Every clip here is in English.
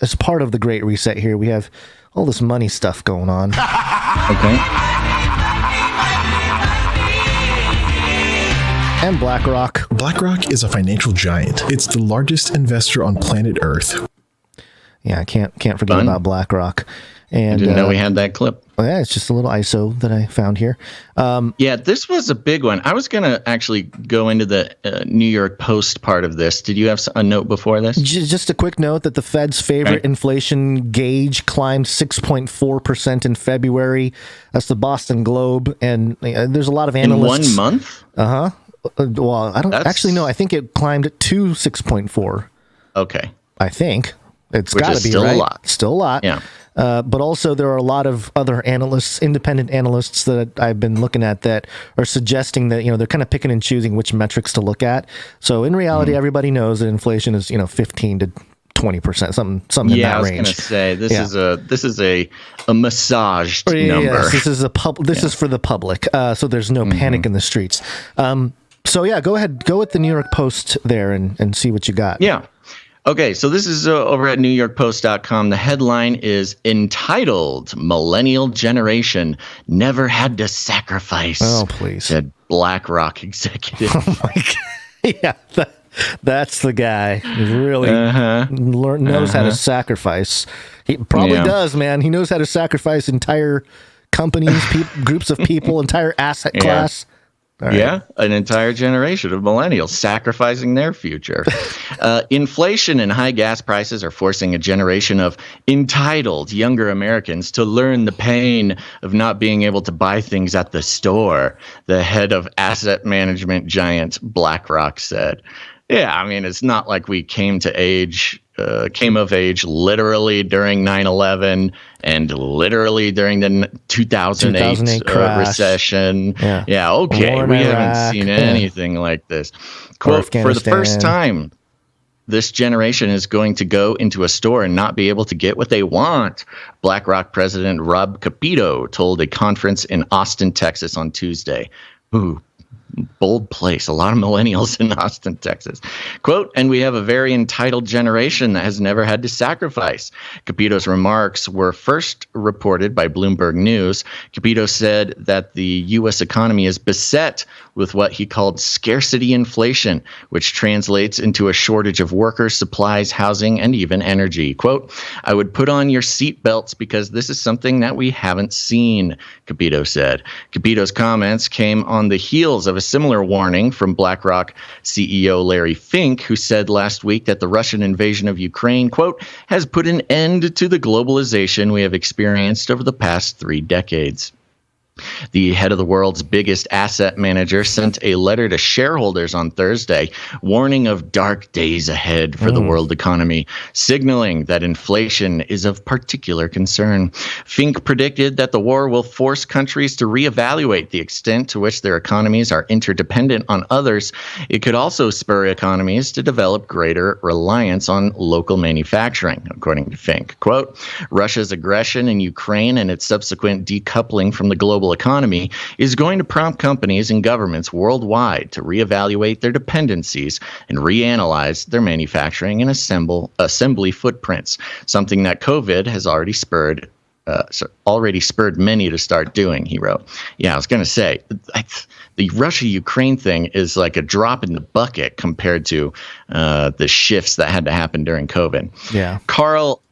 as part of the Great Reset here, we have all this money stuff going on. Okay. And Blackrock. BlackRock is a financial giant. It's the largest investor on planet Earth. Yeah, I can't forget about BlackRock. And I didn't know we had that clip. Yeah, it's just a little ISO that I found here. Yeah, this was a big one. I was going to actually go into the New York Post part of this. Did you have a note before this? Just a quick note that the Fed's favorite inflation gauge climbed 6.4% in February. That's the Boston Globe. And there's a lot of analysts. In 1 month? Uh-huh. Well, I don't actually know. I think it climbed to 6.4. Okay. I think. It's got to be still right. a lot. Still a lot. Yeah. But also there are a lot of other analysts, independent analysts that I've been looking at that are suggesting that, they're kind of picking and choosing which metrics to look at. So in reality, everybody knows that inflation is, 15 to 20%, something in that range. Yeah, I was going to say this is a massaged number. Yes, this is is for the public. So there's no panic in the streets. So yeah, go ahead, go with the New York Post there and see what you got. Yeah. Okay, so this is over at NewYorkPost.com. The headline is entitled "Millennial Generation Never Had to Sacrifice." Oh, please, said BlackRock executive. Oh my God. Yeah, that's the guy who really knows how to sacrifice. He probably does, man. He knows how to sacrifice entire companies, groups of people, entire asset class. Right. Yeah, an entire generation of millennials sacrificing their future. Inflation and high gas prices are forcing a generation of entitled younger Americans to learn the pain of not being able to buy things at the store, the head of asset management giant BlackRock said. Yeah, I mean, it's not like we came of age literally during 9/11 and literally during the 2008 recession. Yeah, okay. We haven't seen anything like this. Quote, for the first time, this generation is going to go into a store and not be able to get what they want, BlackRock President Rob Capito told a conference in Austin, Texas on Tuesday. Ooh. Bold place. A lot of millennials in Austin, Texas. Quote, and we have a very entitled generation that has never had to sacrifice. Capito's remarks were first reported by Bloomberg News. Capito said that the U.S. economy is beset with what he called scarcity inflation, which translates into a shortage of workers, supplies, housing, and even energy. Quote, I would put on your seatbelts because this is something that we haven't seen, Capito said. Capito's comments came on the heels of a similar warning from BlackRock CEO Larry Fink, who said last week that the Russian invasion of Ukraine, quote, has put an end to the globalization we have experienced over the past 3 decades. The head of the world's biggest asset manager sent a letter to shareholders on Thursday, warning of dark days ahead for the world economy, signaling that inflation is of particular concern. Fink predicted that the war will force countries to reevaluate the extent to which their economies are interdependent on others. It could also spur economies to develop greater reliance on local manufacturing, according to Fink. Quote, Russia's aggression in Ukraine and its subsequent decoupling from the global economy is going to prompt companies and governments worldwide to reevaluate their dependencies and reanalyze their manufacturing and assembly footprints, something that COVID has already spurred many to start doing, he wrote. Yeah, I was going to say, the Russia-Ukraine thing is like a drop in the bucket compared to the shifts that had to happen during COVID. Yeah. Carl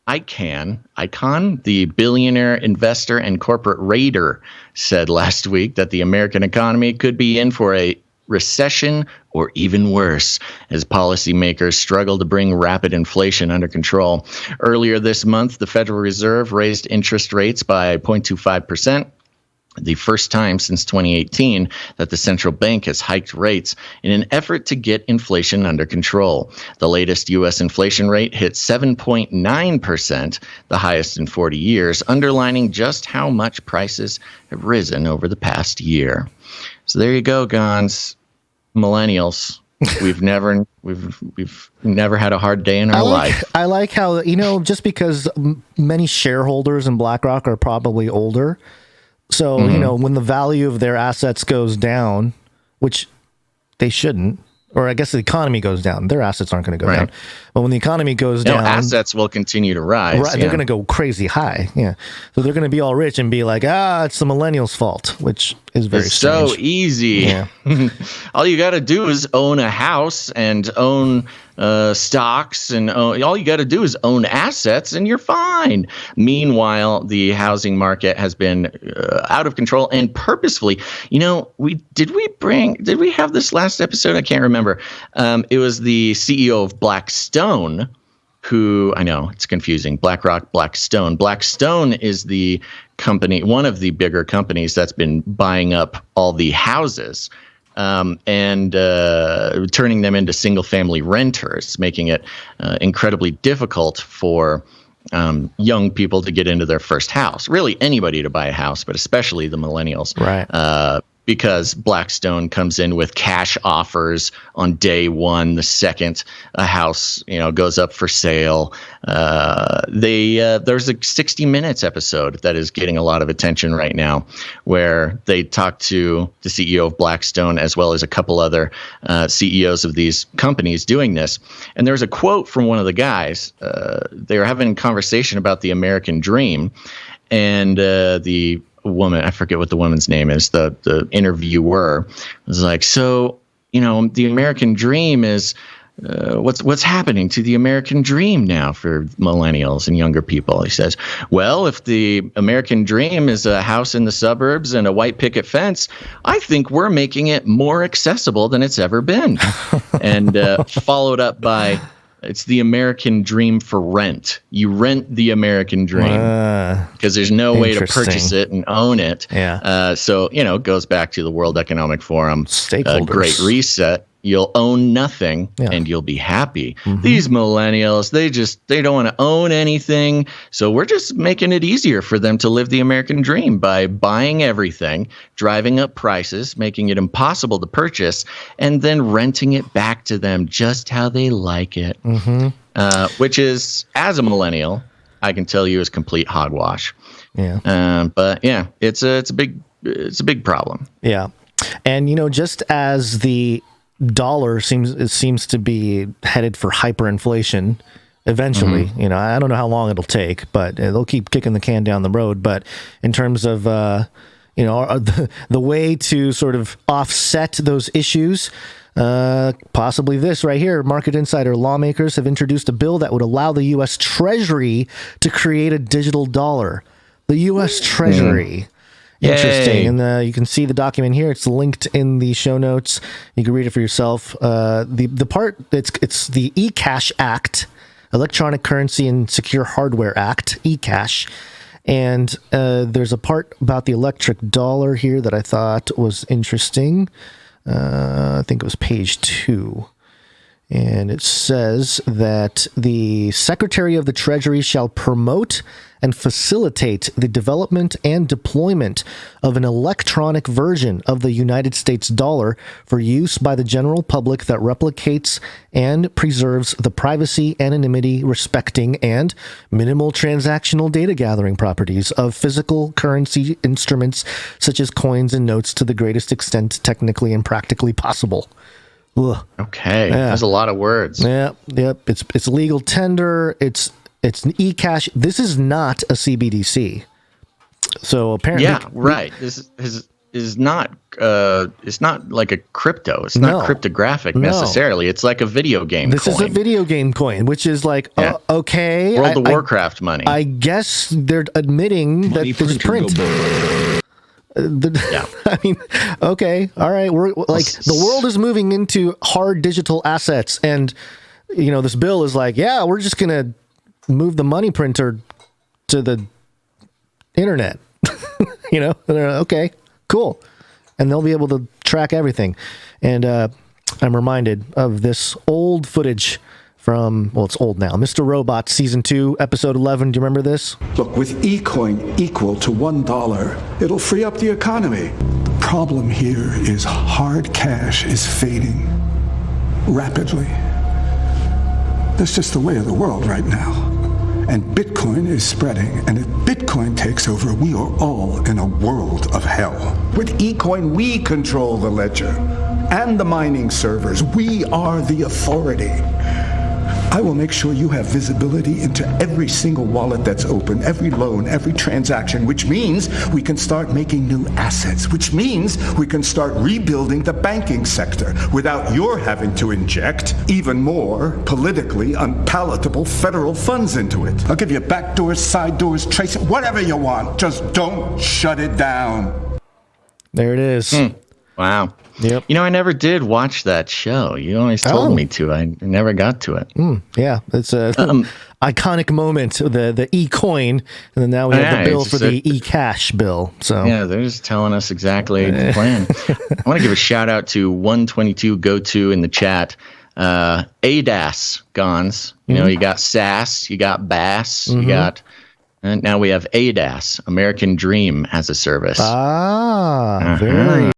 Icahn, the billionaire investor and corporate raider, said last week that the American economy could be in for a recession or even worse as policymakers struggle to bring rapid inflation under control. Earlier this month, the Federal Reserve raised interest rates by 0.25%. The first time since 2018 that the central bank has hiked rates in an effort to get inflation under control. The latest U.S. inflation rate hit 7.9%, the highest in 40 years, underlining just how much prices have risen over the past year. So there you go, Gonz. Millennials. We've never had a hard day in our life. I like how, just because many shareholders in BlackRock are probably older. So, when the value of their assets goes down, which they shouldn't, or I guess the economy goes down, their assets aren't going to go down. But when the economy goes down, assets will continue to rise. Right, they're going to go crazy high. Yeah. So they're going to be all rich and be like, it's the millennials' fault, which is very strange. So easy. Yeah. All you got to do is own a house and own stocks, and all you got to do is own assets, and you're fine. Meanwhile, the housing market has been out of control, and purposefully. Did we have this last episode? I can't remember. It was the CEO of Blackstone, who, I know it's confusing. Blackrock, Blackstone. Blackstone is the company, one of the bigger companies that's been buying up all the houses. And turning them into single-family renters, making it incredibly difficult for young people to get into their first house. Really, anybody to buy a house, but especially the millennials. Right. Because Blackstone comes in with cash offers on day one. The second a house, goes up for sale, there's a 60 Minutes episode that is getting a lot of attention right now, where they talk to the CEO of Blackstone as well as a couple other CEOs of these companies doing this. And there's a quote from one of the guys. They were having a conversation about the American dream, and the woman, I forget what the woman's name is, the interviewer was like, so, the American dream is what's happening to the American dream now for millennials and younger people. He says, well, if the American dream is a house in the suburbs and a white picket fence, I think we're making it more accessible than it's ever been. And followed up by, it's the American dream for rent. You rent the American dream because there's no way to purchase it and own it. Yeah. So, it goes back to the World Economic Forum. Stakeholders. Great Reset. You'll own nothing and you'll be happy. Mm-hmm. These millennials, they don't want to own anything. So we're just making it easier for them to live the American dream by buying everything, driving up prices, making it impossible to purchase, and then renting it back to them just how they like it. Mm-hmm. Which is, as a millennial, I can tell you is complete hogwash. Yeah. But yeah, it's a big problem. Yeah. And just as the dollar seems to be headed for hyperinflation eventually. Mm-hmm. I don't know how long it'll take, but they'll keep kicking the can down the road. But in terms of the way to sort of offset those issues, possibly this right here. Market Insider: lawmakers have introduced a bill that would allow the U.S. Treasury to create a digital dollar. The U.S. Treasury. Interesting. Yay. And you can see the document here. It's linked in the show notes. You can read it for yourself. The part, it's the eCash Act, Electronic Currency and Secure Hardware Act, eCash. And there's a part about the electric dollar here that I thought was interesting. I think it was page 2. And it says that the Secretary of the Treasury shall promote and facilitate the development and deployment of an electronic version of the United States dollar for use by the general public that replicates and preserves the privacy, anonymity, respecting, and minimal transactional data gathering properties of physical currency instruments such as coins and notes to the greatest extent technically and practically possible. Ugh. Okay, that's a lot of words. Yep. It's legal tender. It's an eCash. This is not a CBDC. So apparently, right. This is not. It's not like a crypto. It's not cryptographic necessarily. It's like a video game. This is a video game coin, which is like okay. World of Warcraft money. I guess they're admitting that this is print. I mean, okay, all right. We're like, the world is moving into hard digital assets, and this bill is like, we're just gonna move the money printer to the internet. Okay, cool, and they'll be able to track everything. And I'm reminded of this old footage from, it's old now, Mr. Robot Season 2, Episode 11. Do you remember this? Look, with eCoin equal to $1, it'll free up the economy. The problem here is hard cash is fading rapidly. That's just the way of the world right now. And Bitcoin is spreading, and if Bitcoin takes over, we are all in a world of hell. With eCoin, we control the ledger. and the mining servers. We are the authority. I will make sure you have visibility into every single wallet that's open, every loan, every transaction, which means we can start making new assets, which means we can start rebuilding the banking sector without your having to inject even more politically unpalatable federal funds into it. I'll give you back doors, side doors, trace it, whatever you want. Just don't shut it down. There it is. Wow. Yep. You know, I never did watch that show. You always told me to. I never got to it. Yeah, it's a iconic moment. The e-coin, and then now we have the bill for the e-cash bill. So yeah, they're just telling us exactly the plan. I want to give a shout out to 122GoTo in the chat. ADAS, Gonz. You know, you got SAS, you got BAS, you got. And now we have ADAS, American Dream as a service. very